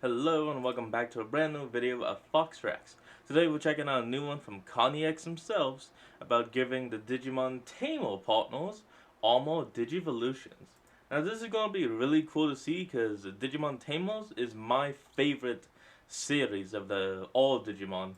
Hello and welcome back to a brand new video of Fox Reacts. Today we're checking out a new one from Kanye themselves about giving the Digimon Tamer partners armor Digivolutions. Now this is going to be really cool to see because Digimon Tamers is my favorite series of all Digimon.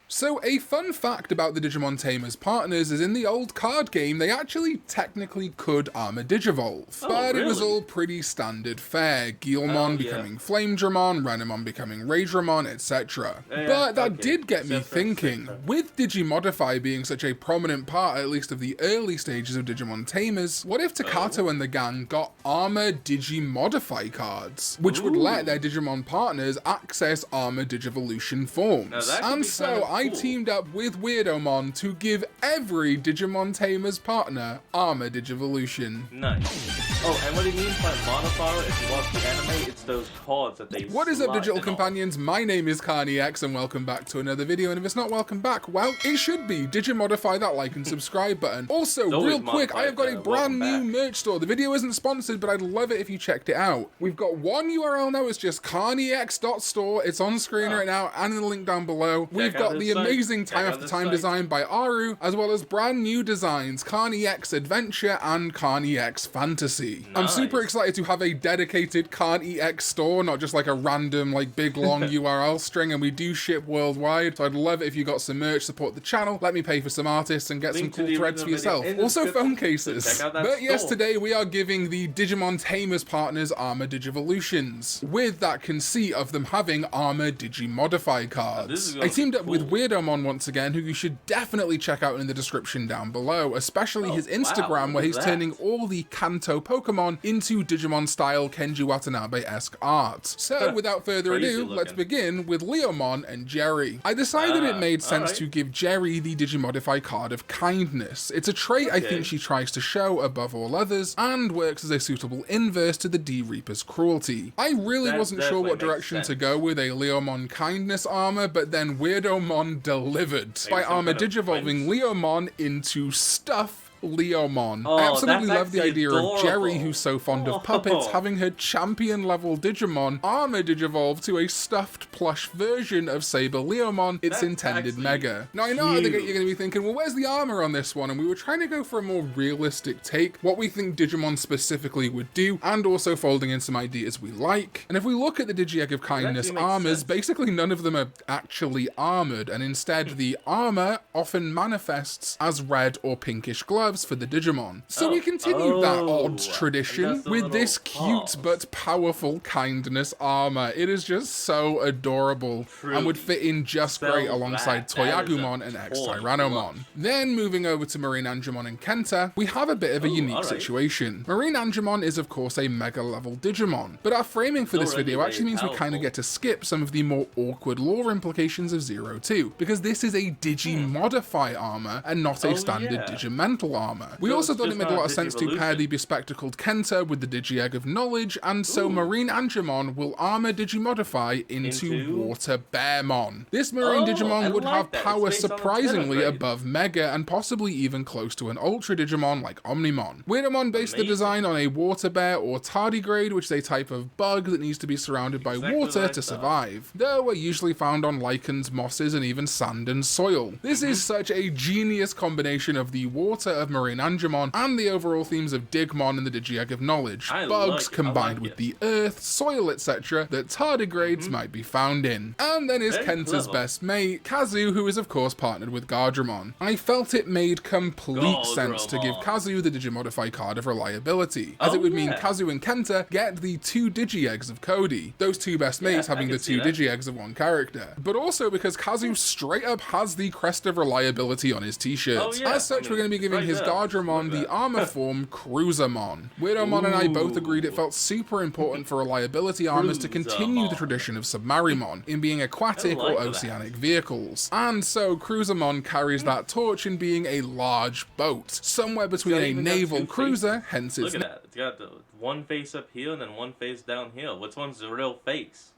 So a fun fact about the Digimon Tamers partners is in the old card game they actually technically could armor Digivolve, but it was all pretty standard fare, Leomon becoming Flamedramon, Renamon becoming Rageramon, etc. But that did get me thinking, with Digimodify being such a prominent part at least of the early stages of Digimon Tamers, what if Takato and the gang got armor Digimodify cards, which would let their Digimon partners access armor Digivolution forms? And so I teamed up with Weirdomon to give every Digimon Tamers partner armor Digivolution. Nice. Oh, and what he means by modifier, if you watch the anime, it's those cards that they What is up, digital companions? My name is Kanye and welcome back to another video, and if it's not welcome back, well, it should be. Digimodify that like and subscribe button. Also, real quick, I have got a brand new merch store. The video isn't sponsored, but I'd love it if you checked it out. We've got one URL now, it's just KanyeX.store. It's on screen right now and in the link down below. We've got the amazing Time After Time design by Aru, as well as brand new designs, KanyeX Adventure and KanyeX Fantasy. Nice. I'm super excited to have a dedicated KanyeX store, not just like a random like big long URL string, and we do ship worldwide, so I'd love it if you got some merch, support the channel, let me pay for some artists and get some cool threads for yourself. Also phone cases. But yes, today we are giving the Digimon Tamers partners armor Digivolutions, with that conceit of them having armor Digimodify cards. I teamed up with Weirdomon once again, who you should definitely check out in the description down below, especially his Instagram, where he's turning all the Kanto Pokemon into Digimon-style Kenji Watanabe-esque art. So, without further ado, let's begin with Leomon and Jerry. I decided it made sense to give Jerry the Digimodify card of kindness. It's a trait I think she tries to show above all others, and works as a suitable inverse to the D-Reaper's cruelty. I really wasn't sure what direction to go with a Leomon kindness armor, but then Weirdomon delivered by armor Digivolving Leomon into Stuff Leomon. I absolutely love the idea of Jerry, who's so fond of puppets, having her champion level Digimon armor Digivolve to a stuffed plush version of Saber Leomon, its intended mega. Now I know you're going to be thinking, well, where's the armor on this one? And we were trying to go for a more realistic take, what we think Digimon specifically would do, and also folding in some ideas we like. And if we look at the Digi-Egg of Kindness armors, basically none of them are actually armored, and instead the armor often manifests as red or pinkish gloves for the Digimon. So we continued that odd tradition with this cute but powerful kindness armor. It is just so adorable and would fit in just great alongside Toyagumon and X-Tyrannomon. Then moving over to Monitormon and Kenta, we have a bit of a unique situation. Monitormon is of course a mega level Digimon, but our framing for this video actually means we kind of get to skip some of the more awkward lore implications of 0-2, because this is a Digimodify armor and not a standard Digimental armor. We also thought it made a lot of sense to pair the bespectacled Kenta with the Digi-Egg of Knowledge, and so Monitormon will armor Digimodify into Water Bearmon. This marine Digimon would have power surprisingly above Mega, and possibly even close to an Ultra Digimon like Omnimon. Weirdomon based the design on a Water Bear or Tardigrade, which is a type of bug that needs to be surrounded by water to survive, though are usually found on lichens, mosses, and even sand and soil. This is such a genius combination of the water of Monitormon and the overall themes of Digimon and the Digi-Egg of Knowledge, bugs combined with the earth, soil, etc. that tardigrades might be found in. And then is Kenta's best mate, Kazu, who is of course partnered with Gardramon. I felt it made complete sense to give Kazu the Digimodify card of reliability, as it would mean Kazu and Kenta get the two Digi-Eggs of Cody, those two best mates having the two Digi-Eggs of one character, but also because Kazu straight up has the crest of reliability on his t-shirt. As such, we're going to be giving his Gardramon the armor form Cruisermon. Weirdomon and I both agreed it felt super important for reliability armors to continue the tradition of Submarimon in being aquatic or oceanic vehicles, and so Cruisermon carries that torch in being a large boat, somewhere between a naval cruiser, hence its Look at that, it's got the one face up here and then one face down here. Which one's the real face?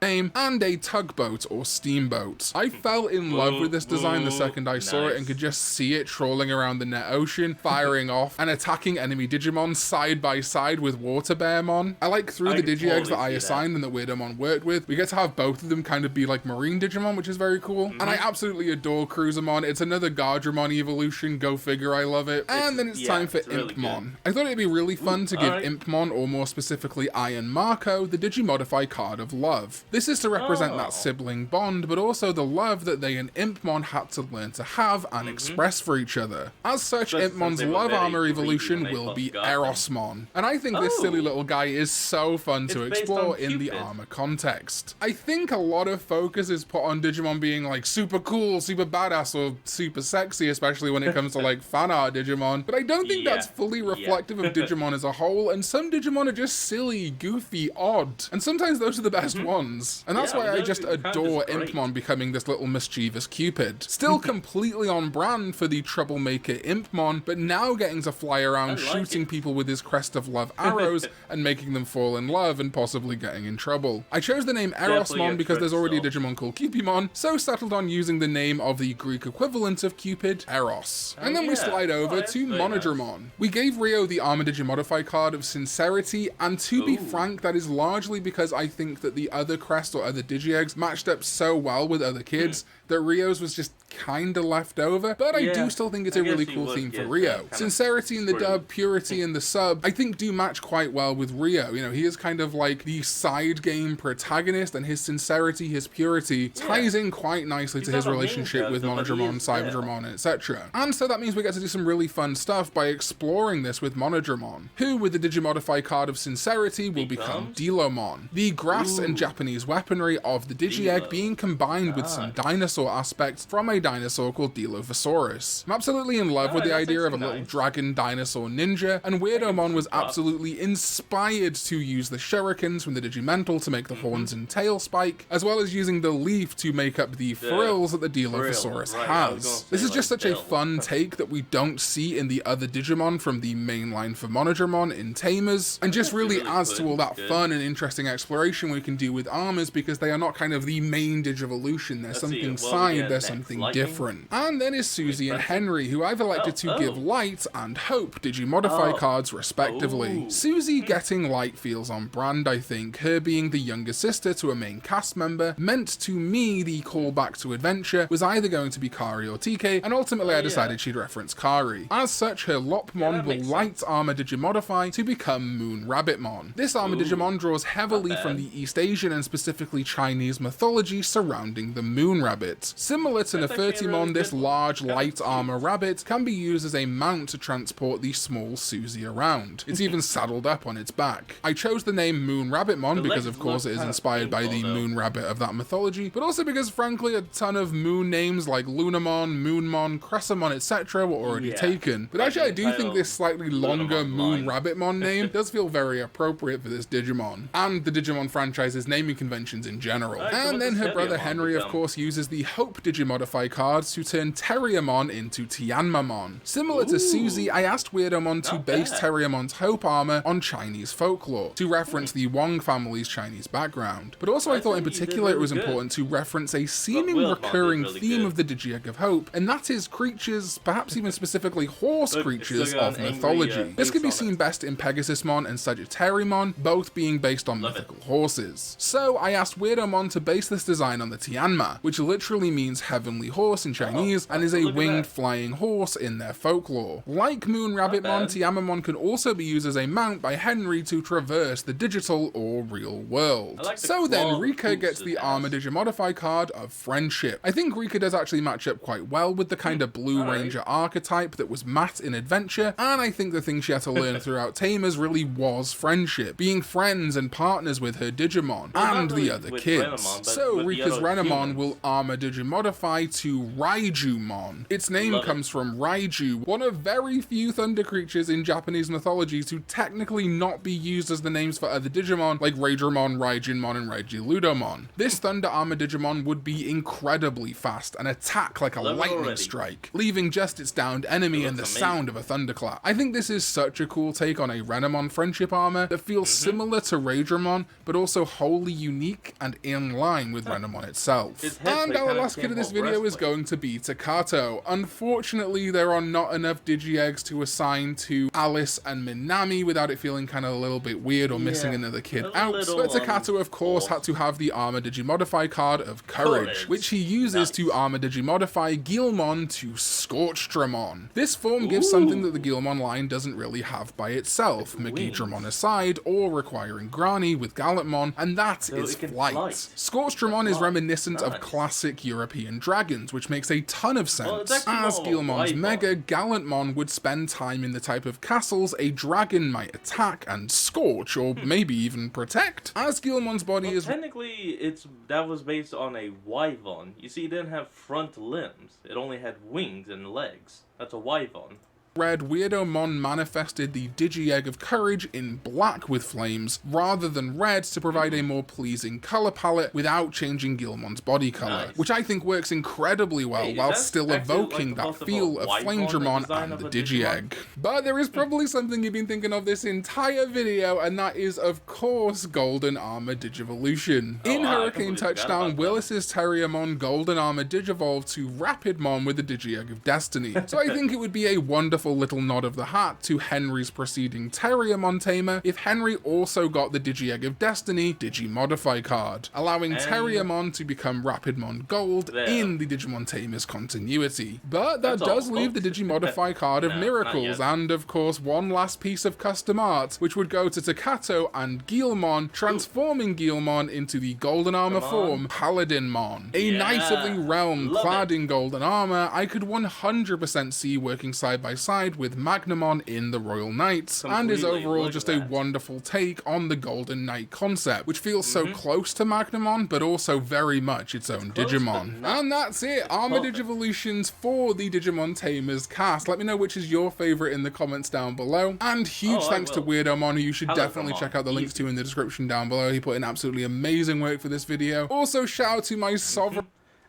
name, and a tugboat or steamboat. I fell in love with this design the second I saw it and could just see it trawling around the net ocean, firing off and attacking enemy Digimon side by side with Water Bearmon. I like through the Digi-Eggs that I assigned and that Weirdomon worked with, we get to have both of them kind of be like marine Digimon, which is very cool. And I absolutely adore Cruisermon. It's another Gardramon evolution, go figure, I love it. And then it's time for Impmon. I thought it'd be really fun to give Impmon, or more specifically Iron Marco, the Digimodify card of love. This is to represent that sibling bond, but also the love that they and Impmon had to learn to have and express for each other. As such, Impmon's love armor evolution will be Erosmon. And I think this silly little guy is so fun to explore in the armor context. I think a lot of focus is put on Digimon being like super cool, super badass, or super sexy, especially when it comes to like fan art Digimon, but I don't think that's fully reflective of Digimon as a whole, and some Digimon are just silly, goofy, odd, and sometimes those are the best ones. And that's why I just adore Impmon becoming this little mischievous Cupid. Still completely on brand for the troublemaker Impmon, but now getting to fly around shooting people with his crest of love arrows and making them fall in love and possibly getting in trouble. I chose the name Erosmon because there's already a Digimon called Cupimon, so settled on using the name of the Greek equivalent of Cupid, Eros. And then we slide over to Monitormon. We gave Rio the Armor Digimodify card of Sincerity, and to be frank, that is largely because I think that the other crest or other Digi-Eggs matched up so well with other kids that Rio's was just kinda left over, but I do still think it's a really cool theme for Rio. Sincerity in the dub, purity in the sub, I think do match quite well with Rio. You know, he is kind of like the side game protagonist, and his sincerity, his purity ties in quite nicely to his relationship with Monodramon, Cyberdramon, etc. And so that means we get to do some really fun stuff by exploring this with Monodramon, who with the Digimodify card of Sincerity will become Leomon, the grass and Japanese weaponry of the Digi-Egg being combined with some dinosaur aspects from a dinosaur called Dilophosaurus. I'm absolutely in love with the idea of a little dragon dinosaur ninja, and Weirdomon was absolutely inspired to use the shurikens from the Digimental to make the horns and tail spike, as well as using the leaf to make up the frills that the Dilophosaurus has. This is just such a fun take that we don't see in the other Digimon from the main line for Monodramon in Tamers, and just really adds to all that fun and interesting exploration we can do with armors, because they are not kind of the main Digivolution, they're something side, they're something different. And then is Susie and Henry, who I've elected to give Light and Hope Digimodify cards respectively. Susie getting Light feels on brand, I think, her being the younger sister to a main cast member meant to me the callback to Adventure was either going to be Kari or TK, and ultimately I decided she'd reference Kari. As such, her Lopmon will Light Armor Digimodify to become Moon Rabbitmon. This Armor Digimon draws heavily from the East Asian and specifically Chinese mythology surrounding the Moon Rabbit. Similar to Nefertimon, this large light armor rabbit can be used as a mount to transport the small Susie around. It's even saddled up on its back. I chose the name Moon Rabbitmon because of course it is inspired by the moon rabbit of that mythology, but also because frankly a ton of moon names like Lunamon, Moonmon, Cressamon, etc. were already taken. But actually I do think this slightly longer Moon Rabbitmon name does feel very appropriate for this Digimon, and the Digimon franchise's naming conventions in general. And then her brother Henry of course uses the Hope Digimodify cards to turn Terriermon into Tianmamon. Similar to Susie, I asked Weirdomon to base Terriermon's Hope armor on Chinese folklore, to reference the Wong family's Chinese background. But also I thought in particular it was important to reference a seeming recurring theme of the Digi-Egg of Hope, and that is creatures, perhaps even specifically horse creatures of mythology. This can be seen best in Pegasusmon and Sagittariumon, both being based on mythical horses. So I asked Weirdomon to base this design on the Tianma, which literally means heavenly horse in Chinese and is a winged flying horse in their folklore. Like Moon Rabbitmon, Tianmamon can also be used as a mount by Henry to traverse the digital or real world. So then Rika gets the Armor Digimodify card of Friendship. I think Rika does actually match up quite well with the kind of Blue Ranger archetype that was Matt in Adventure, and I think the thing she had to learn throughout Tamers really was friendship, being friends and partners with her Digimon and the other kids. So Rika's Renamon will Armor Digimodify to Raijumon. Its name comes from Raiju, one of very few thunder creatures in Japanese mythology to technically not be used as the names for other Digimon like Raidramon, Raijinmon, and Raijiludomon. This Thunder Armor Digimon would be incredibly fast and attack like a lightning strike, leaving just its downed enemy and the sound of a thunderclap. I think this is such a cool take on a Renamon friendship armor that feels similar to Raidramon, but also wholly unique and in line with Renamon itself. And our last kid of this video is going to be Takato. Unfortunately, there are not enough Digi-Eggs to assign to Alice and Minami without it feeling kind of a little bit weird or missing another kid out. But Takato, of course, had to have the Armor Digimodify card of Courage, which he uses to Armor Digimodify Guilmon to Scorchdramon. This form gives something that the Guilmon line doesn't really have by itself, Megidramon aside, or requiring Grani with Gallantmon, and that is flight. Scorchdramon is reminiscent of classic European dragons, which makes a ton of sense, as Guilmon's Mega, Gallantmon would spend time in the type of castles a dragon might attack and scorch, or maybe even protect. As Guilmon's body is... Technically, that was based on a Wyvern. You see, it didn't have front limbs. It only had wings and legs. That's a Wyvern. Red, Weirdomon manifested the Digi-Egg of Courage in black with flames, rather than red to provide a more pleasing colour palette without changing Guilmon's body colour, which I think works incredibly well while still evoking that feel of Flamedramon and the Digi-Egg. But there is probably something you've been thinking of this entire video, and that is, of course, Golden Armor Digivolution. In Hurricane Touchdown, Willis's Terriermon Golden Armor Digivolved to Rapidmon with the Digi-Egg of Destiny, so I think it would be a wonderful little nod of the hat to Henry's preceding Terriermon tamer if Henry also got the Digi-Egg of Destiny Digimodify card, allowing Terriermon to become Rapidmon Gold in the Digimon Tamers continuity. But that does leave the Digimodify card of Miracles, and of course one last piece of custom art, which would go to Takato and Guilmon, transforming Guilmon into the Golden Armor form Paladinmon. A Knight of the Realm clad in golden armor I could 100% see working side by side with Magnamon in the Royal Knights, and is overall just a wonderful take on the Golden Knight concept, which feels so close to Magnamon, but also very much its own Digimon. And that's it, Armor Digivolutions for the Digimon Tamers cast. Let me know which is your favourite in the comments down below, and huge thanks to Weirdomon, who you should definitely check out the links to in the description down below. He put in absolutely amazing work for this video. Also, shout out to my sovereign...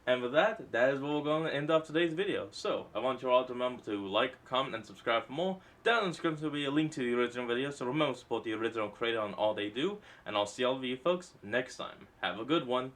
And with that is where we're going to end off today's video. So, I want you all to remember to like, comment, and subscribe for more. Down in the description will be a link to the original video, so remember to support the original creator on all they do. And I'll see all of you folks next time. Have a good one.